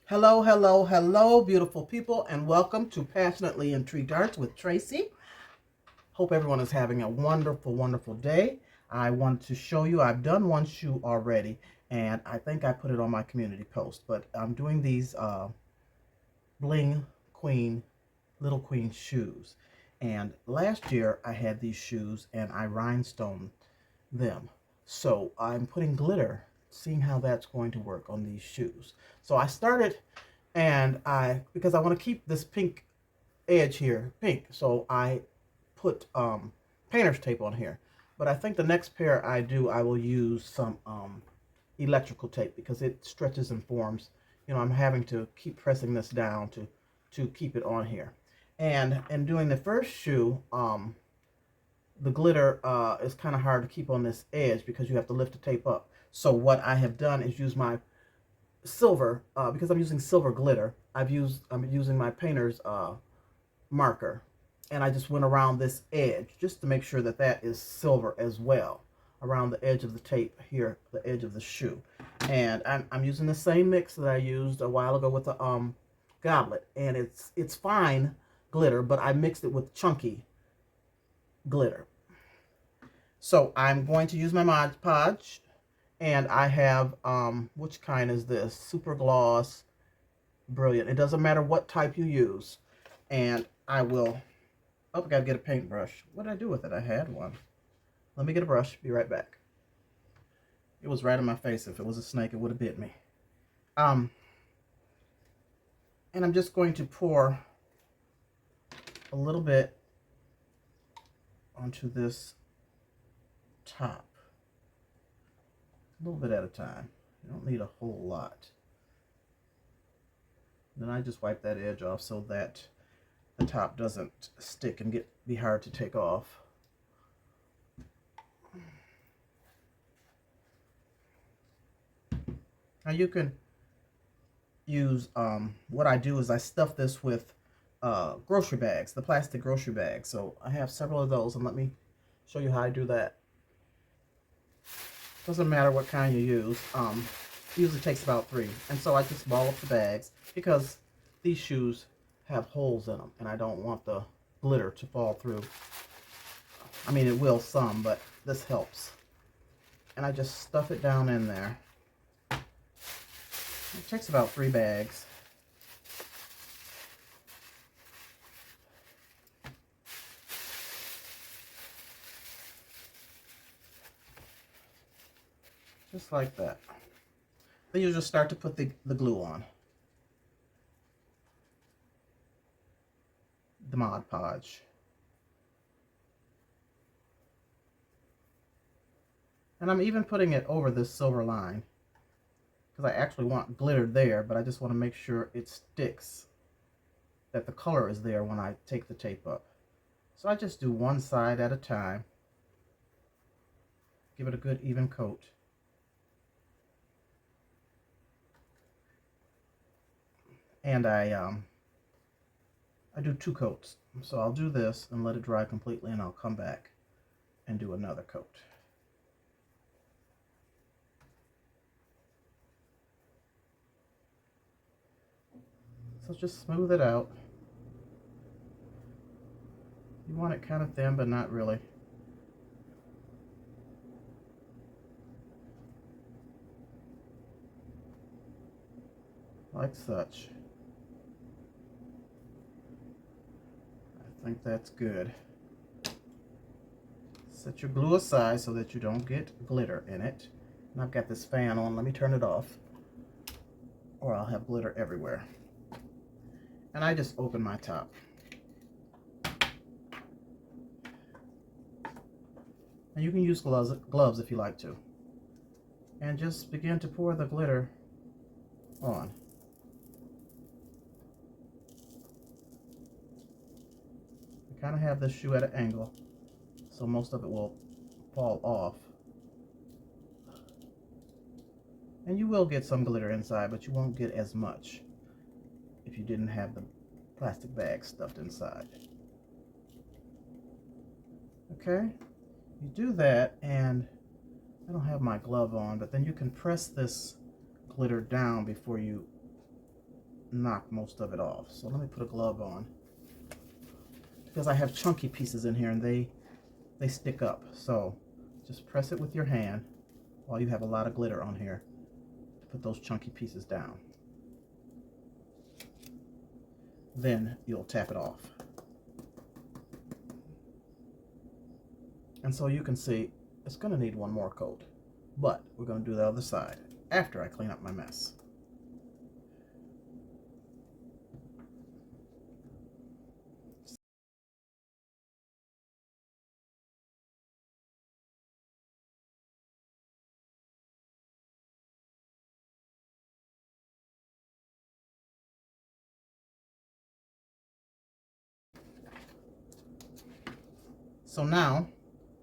Hello, hello, hello, beautiful people, and welcome to Passionately Intrigued Arts with Tracy. Hope everyone is having a wonderful, wonderful day. I want to show you, I've done one shoe already, and I think I put it on my community post, but I'm doing these Bling Queen, Little Queen shoes. And last year I had these shoes and I rhinestoned them. So I'm putting glitter, seeing how that's going to work on these shoes. So I started because I want to keep this pink edge here pink, so I put painter's tape on here. But I think the next pair I will use some electrical tape because it stretches and forms. You know, I'm having to keep pressing this down to keep it on here. And in doing the first shoe, the glitter is kind of hard to keep on this edge because you have to lift the tape up. So what I have done is use my silver, because I'm using silver glitter. I'm using my painter's marker, and I just went around this edge just to make sure that that is silver as well, around the edge of the tape here, the edge of the shoe. And I'm using the same mix that I used a while ago with the goblet, and it's fine glitter, but I mixed it with chunky glitter. So I'm going to use my Mod Podge, and I have, which kind is this? Super Gloss Brilliant. It doesn't matter what type you use. And I will, oh, I gotta get a paintbrush. What did I do with it? I had one. Let me get a brush, be right back. It was right in my face. If it was a snake, it would have bit me. And I'm just going to pour a little bit onto this top. A little bit at a time. You don't need a whole lot. Then I just wipe that edge off so that the top doesn't stick and be hard to take off. Now you can use, what I do is I stuff this with grocery bags, the plastic grocery bags. So I have several of those, and let me show you how I do that. Doesn't matter what kind you use. Usually takes about 3. And so I just ball up the bags because these shoes have holes in them, and I don't want the glitter to fall through. I mean, it will some, but this helps. And I just stuff it down in there. It takes about 3 bags. Just like that. Then you just start to put the glue on. The Mod Podge. And I'm even putting it over this silver line because I actually want glitter there, but I just want to make sure it sticks, that the color is there when I take the tape up. So I just do one side at a time. Give it a good even coat. And I do 2 coats. So I'll do this and let it dry completely, and I'll come back and do another coat. So just smooth it out. You want it kind of thin, but not really. Like such. I think that's good. Set your glue aside so that you don't get glitter in it. And I've got this fan on. Let me turn it off, or I'll have glitter everywhere. And I just open my top. And you can use gloves if you like to. And just begin to pour the glitter on. I kind of have this shoe at an angle, so most of it will fall off. And you will get some glitter inside, but you won't get as much if you didn't have the plastic bag stuffed inside. Okay, you do that, and I don't have my glove on, but then you can press this glitter down before you knock most of it off. So let me put a glove on, because I have chunky pieces in here and they stick up. So just press it with your hand while you have a lot of glitter on here to put those chunky pieces down. Then you'll tap it off. And so you can see it's going to need one more coat, but we're going to do the other side after I clean up my mess. So now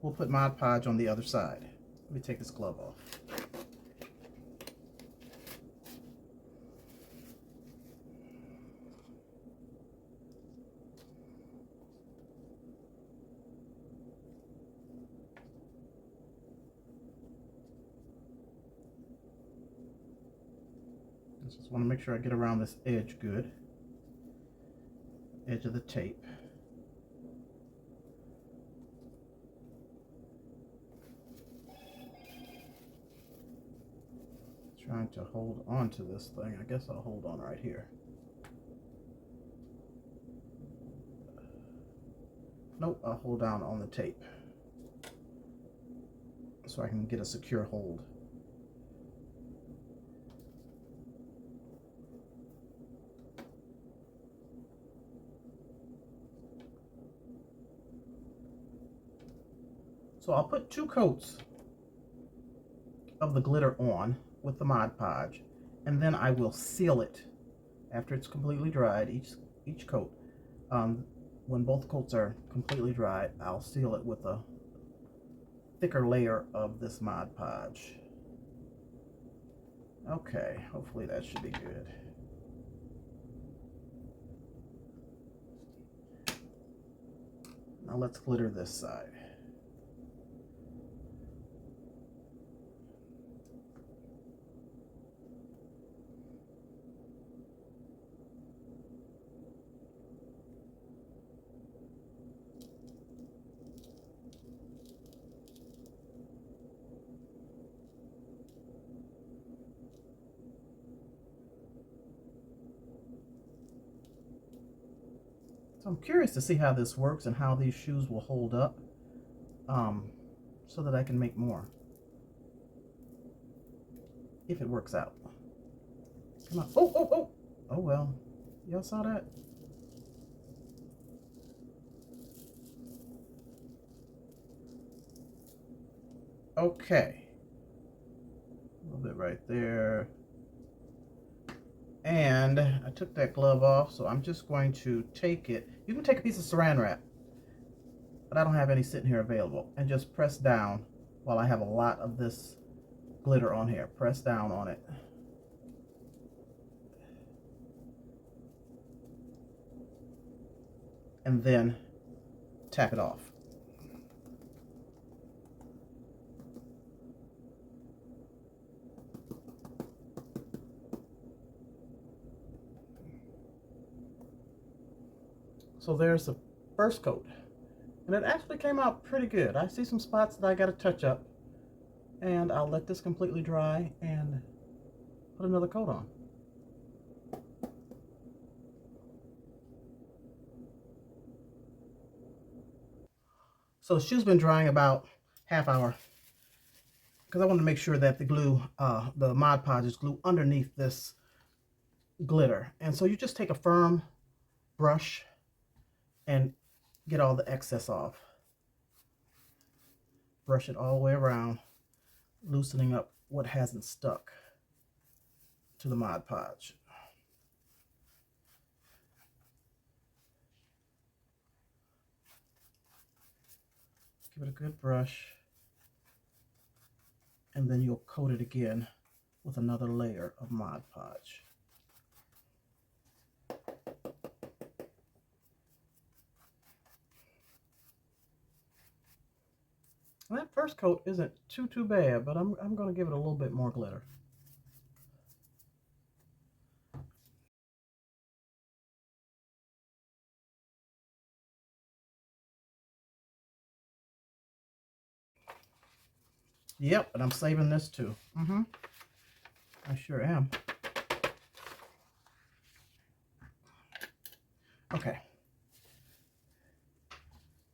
we'll put Mod Podge on the other side. Let me take this glove off. I just want to make sure I get around this edge good. Edge of the tape. Trying to hold on to this thing. I guess I'll hold on right here. Nope, I'll hold down on the tape so I can get a secure hold. So I'll put 2 coats of the glitter on with the Mod Podge, and then I will seal it after it's completely dried, each coat. When both coats are completely dried, I'll seal it with a thicker layer of this Mod Podge. Okay, hopefully that should be good. Now let's glitter this side. So I'm curious to see how this works and how these shoes will hold up, so that I can make more, if it works out. Come on. Oh, oh, oh. Oh, well. Y'all saw that? Okay. A little bit right there. And I took that glove off, so I'm just going to take it. You can take a piece of saran wrap, but I don't have any sitting here available, and just press down while I have a lot of this glitter on here. Press down on it. And then tap it off. So there's the first coat, and it actually came out pretty good. I see some spots that I got to touch up, and I'll let this completely dry and put another coat on. So the shoe's been drying about half hour, because I want to make sure that the glue, the Mod Podge is glued underneath this glitter. And so you just take a firm brush and get all the excess off. Brush it all the way around, loosening up what hasn't stuck to the Mod Podge. Give it a good brush, and then you'll coat it again with another layer of Mod Podge. And that first coat isn't too bad, but I'm going to give it a little bit more glitter. Yep, and I'm saving this too. I sure am. Okay.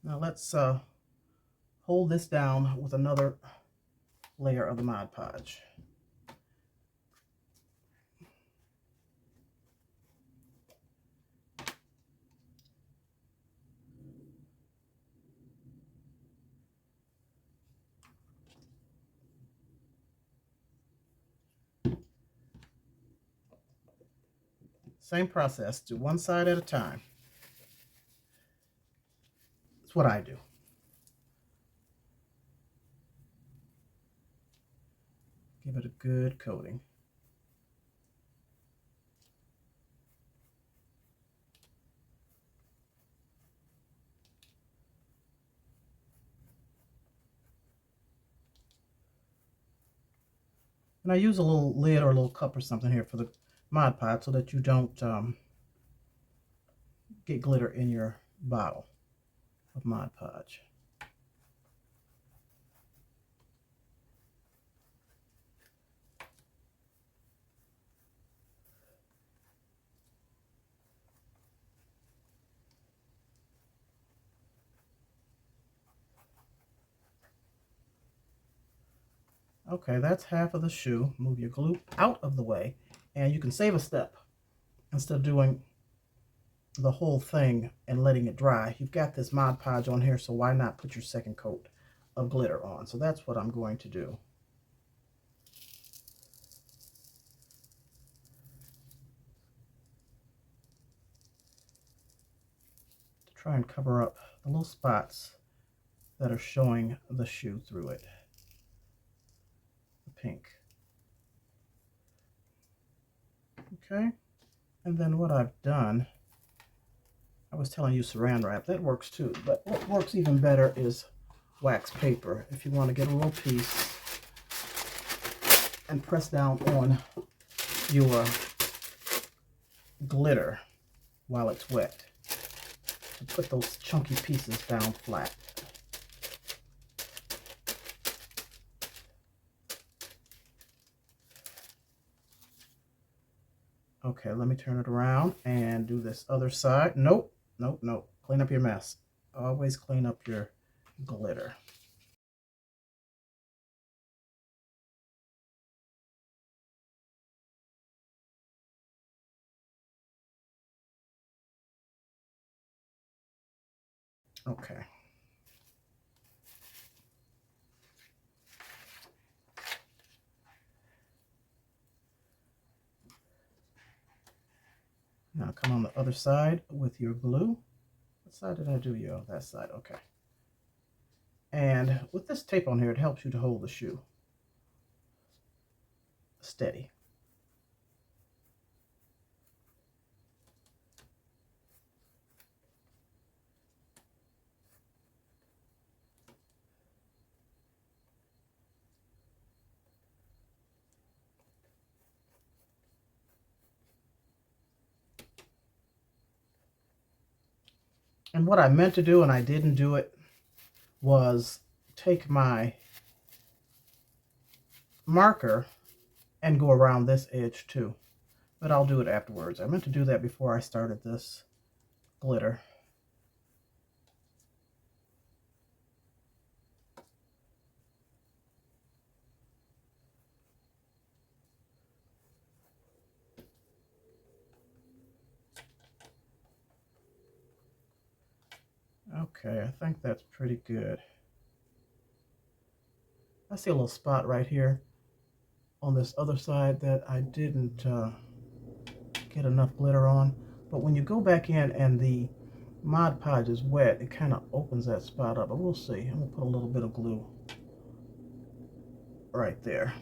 Now let's hold this down with another layer of the Mod Podge. Same process, do one side at a time. That's what I do. Give it a good coating. And I use a little lid or a little cup or something here for the Mod Podge so that you don't get glitter in your bottle of Mod Podge. Okay, that's half of the shoe. Move your glue out of the way, and you can save a step. Instead of doing the whole thing and letting it dry, you've got this Mod Podge on here, so why not put your second coat of glitter on? So that's what I'm going to do. To try and cover up the little spots that are showing the shoe through it. The pink. Okay, and then what I've done, I was telling you saran wrap, that works too, but what works even better is wax paper. If you want to get a little piece and press down on your glitter while it's wet to put those chunky pieces down flat. Okay, let me turn it around and do this other side. Nope, nope, nope. Clean up your mess. Always clean up your glitter. Okay. Now come on the other side with your glue. What side did I do you? Oh, that side, okay. And with this tape on here, it helps you to hold the shoe steady. And what I meant to do, and I didn't do it, was take my marker and go around this edge too. But I'll do it afterwards. I meant to do that before I started this glitter. Okay, I think that's pretty good. I see a little spot right here on this other side that I didn't get enough glitter on. But when you go back in and the Mod Podge is wet, it kind of opens that spot up. But we'll see. I'm going to put a little bit of glue right there.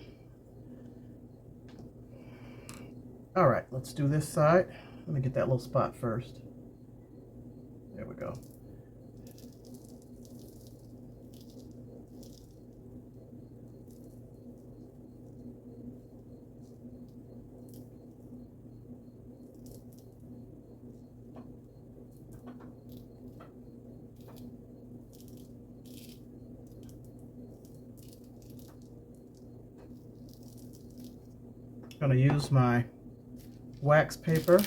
All right, let's do this side. Let me get that little spot first. There we go. I'm going to use my wax paper,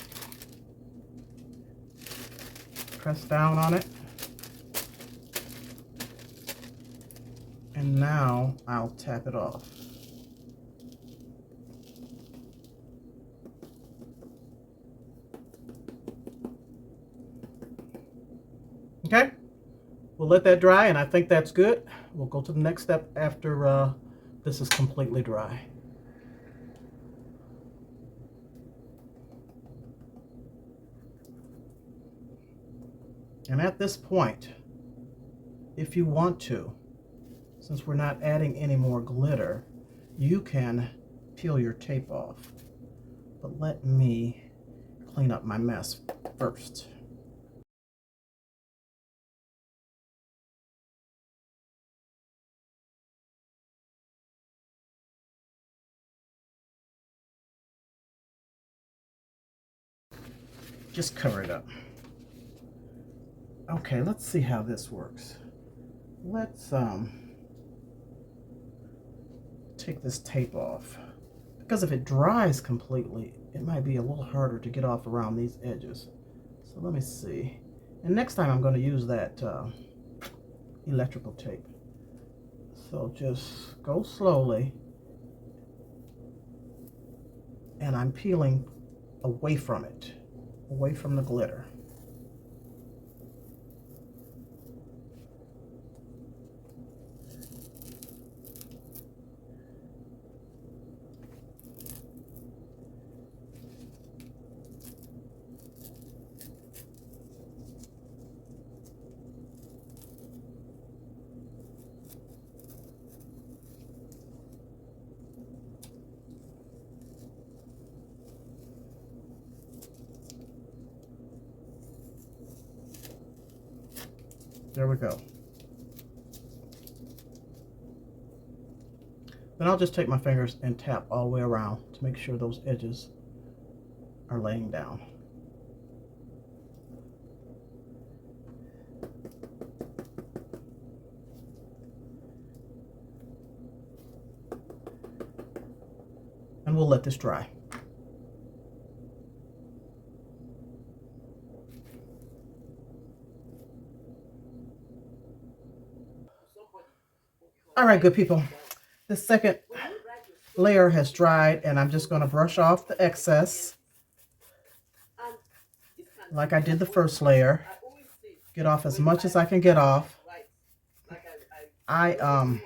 press down on it, and now I'll tap it off. Okay, we'll let that dry, and I think that's good. We'll go to the next step after this is completely dry. And at this point, if you want to, since we're not adding any more glitter, you can peel your tape off. But let me clean up my mess first. Just cover it up. Okay, let's see how this works. Let's take this tape off, because if it dries completely, it might be a little harder to get off around these edges. So let me see. And next time I'm going to use that electrical tape. So just go slowly, and I'm peeling away from it, away from the glitter. There we go. Then I'll just take my fingers and tap all the way around to make sure those edges are laying down. And we'll let this dry. All right, good people. The second layer has dried, and I'm just going to brush off the excess like I did the first layer. Get off as much as I can get off. I am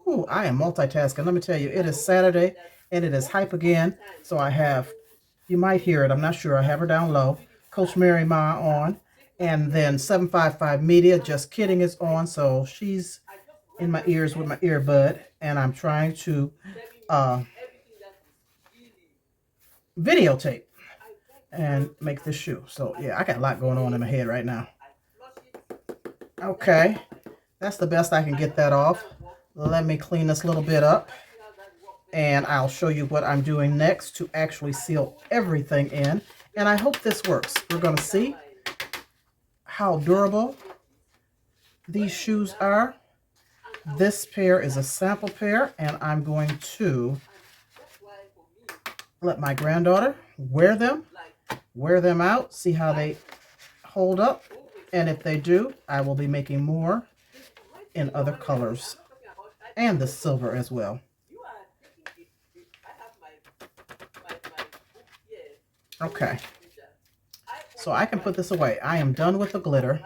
multitasking. Let me tell you, it is Saturday and it is hype again. So I have, you might hear it, I'm not sure, I have her down low, Coach Mary Ma on, and then 755 Media, Just Kidding, is on. So she's in my ears with my earbud, and I'm trying to videotape and make this shoe. So yeah, I got a lot going on in my head right now. Okay, that's the best I can get that off. Let me clean this little bit up, and I'll show you what I'm doing next to actually seal everything in. And I hope this works. We're going to see how durable these shoes are. This pair is a sample pair, and I'm going to let my granddaughter wear them out, see how they hold up. And if they do, I will be making more in other colors and the silver as well. Okay, so I can put this away. I am done with the glitter.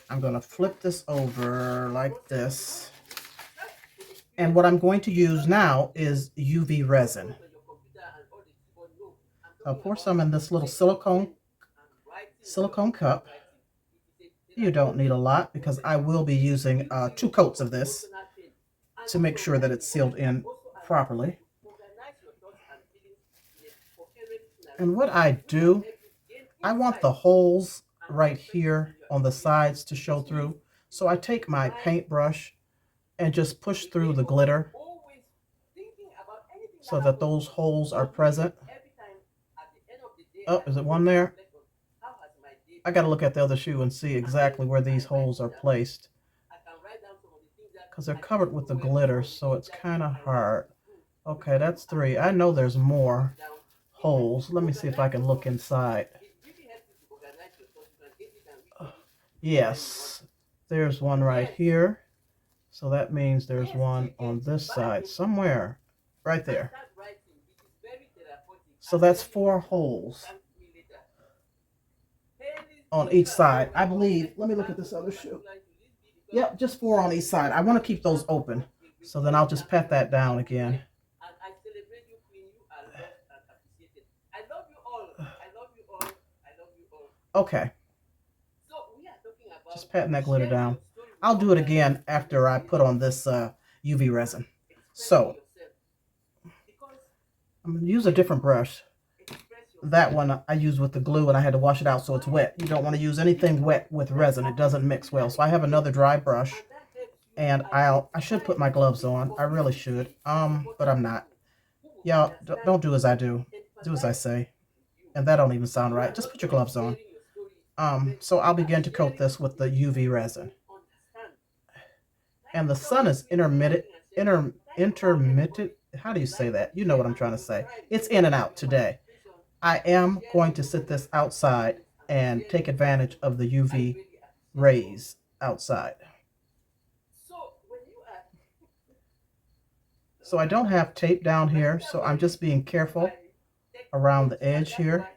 I'm going to flip this over like this. And what I'm going to use now is UV resin. I'll pour some in this little silicone cup. You don't need a lot, because I will be using 2 coats of this to make sure that it's sealed in properly. And what I do, I want the holes right here on the sides to show through. So I take my paintbrush and just push through the glitter so that those holes are present. Oh, is it one there? I got to look at the other shoe and see exactly where these holes are placed, because they're covered with the glitter, so it's kind of hard. Okay, that's 3. I know there's more holes. Let me see if I can look inside. Yes, there's one right here. So that means there's one on this side somewhere, right there. So that's 4 holes on each side. I believe, let me look at this other shoe. Yep, just 4 on each side. I want to keep those open. So then I'll just pat that down again. Okay. Just patting that glitter down. I'll do it again after I put on this UV resin. So I'm going to use a different brush. That one I used with the glue and I had to wash it out so it's wet. You don't want to use anything wet with resin. It doesn't mix well. So I have another dry brush and I should put my gloves on. I really should. But I'm not. Y'all, don't do as I do. Do as I say. And that don't even sound right. Just put your gloves on. So I'll begin to coat this with the UV resin. And the sun is intermittent. How do you say that? You know what I'm trying to say. It's in and out today. I am going to sit this outside and take advantage of the UV rays outside. So I don't have tape down here, so I'm just being careful around the edge here.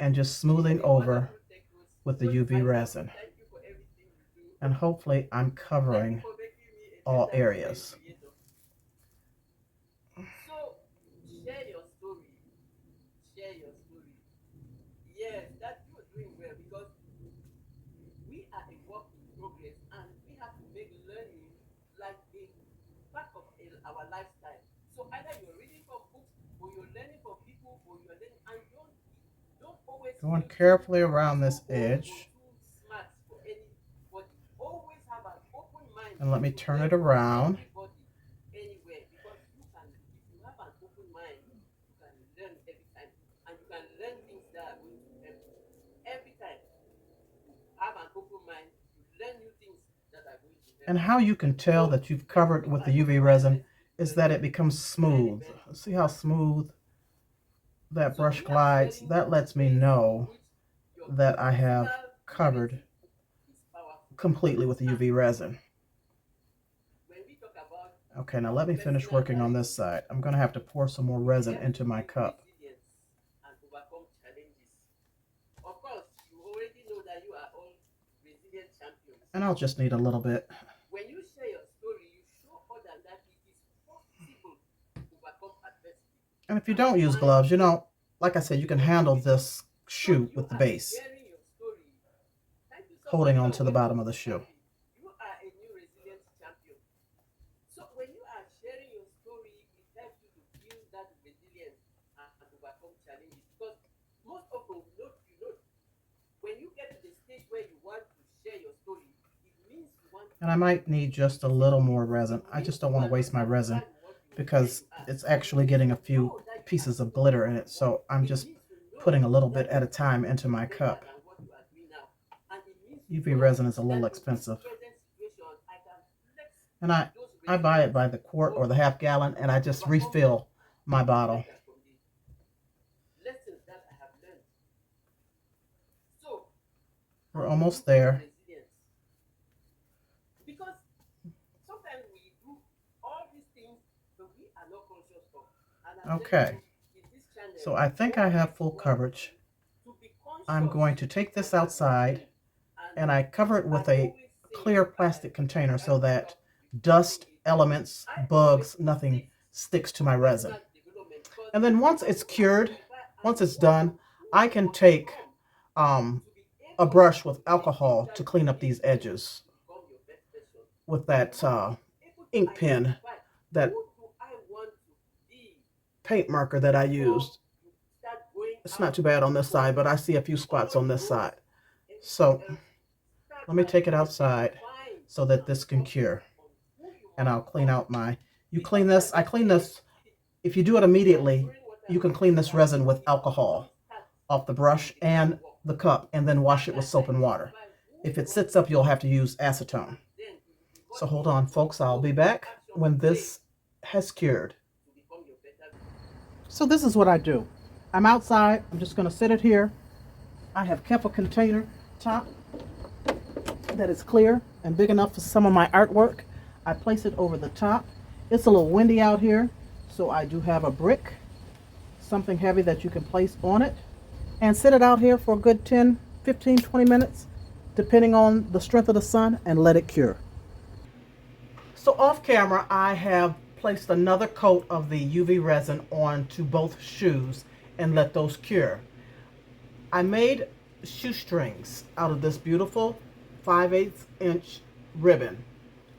And just smoothing over with the UV resin. And hopefully I'm covering all areas. Going carefully around this edge. And let me turn it around. And how you can tell that you've covered with the UV resin is that it becomes smooth. See how smooth that brush glides? That lets me know that I have covered completely with the UV resin. Okay, now let me finish working on this side. I'm going to have to pour some more resin into my cup. And I'll just need a little bit. And if you don't use gloves, you know, like I said, you can handle this shoe with the base, holding on to the bottom of the shoe. And I might need just a little more resin. I just don't want to waste my resin because it's actually getting a few pieces of glitter in it. So I'm just putting a little bit at a time into my cup. UV resin is a little expensive. And I buy it by the quart or the half gallon and I just refill my bottle. We're almost there. Okay, so I think I have full coverage. I'm going to take this outside and I cover it with a clear plastic container so that dust, elements, bugs, nothing sticks to my resin. And then once it's cured, once it's done, I can take a brush with alcohol to clean up these edges with that ink pen, that paint marker that I used. It's not too bad on this side, but I see a few spots on this side. So let me take it outside so that this can cure. And I'll clean out I clean this, if you do it immediately, you can clean this resin with alcohol off the brush and the cup and then wash it with soap and water. If it sits up, you'll have to use acetone. So hold on, folks. I'll be back when this has cured. So this is what I do. I'm outside. I'm just going to sit it here. I have kept a container top that is clear and big enough for some of my artwork. I place it over the top. It's a little windy out here, so I do have a brick, something heavy that you can place on it, and sit it out here for a good 10, 15, 20 minutes, depending on the strength of the sun, and let it cure. So off camera, I have placed another coat of the UV resin onto both shoes and let those cure. I made shoestrings out of this beautiful 5/8 inch ribbon.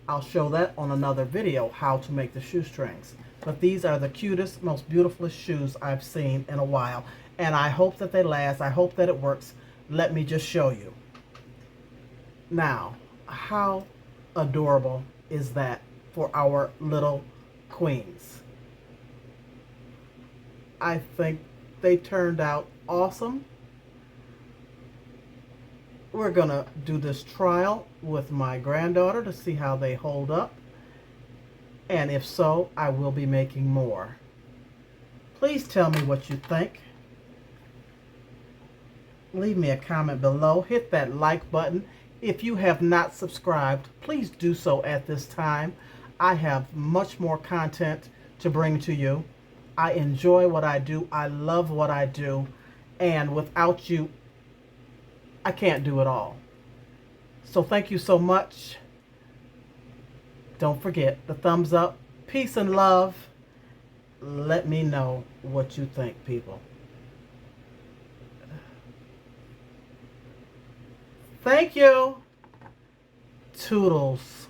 I'll show that on another video, how to make the shoestrings. But these are the cutest, most beautifulest shoes I've seen in a while. And I hope that they last. I hope that it works. Let me just show you. Now, how adorable is that for our little queens? I think they turned out awesome. We're gonna do this trial with my granddaughter to see how they hold up. And if so, I will be making more. Please tell me what you think. Leave me a comment below. Hit that like button. If you have not subscribed, please do so at this time. I have much more content to bring to you. I enjoy what I do. I love what I do. And without you, I can't do it all. So thank you so much. Don't forget the thumbs up, peace and love. Let me know what you think, people. Thank you. Toodles.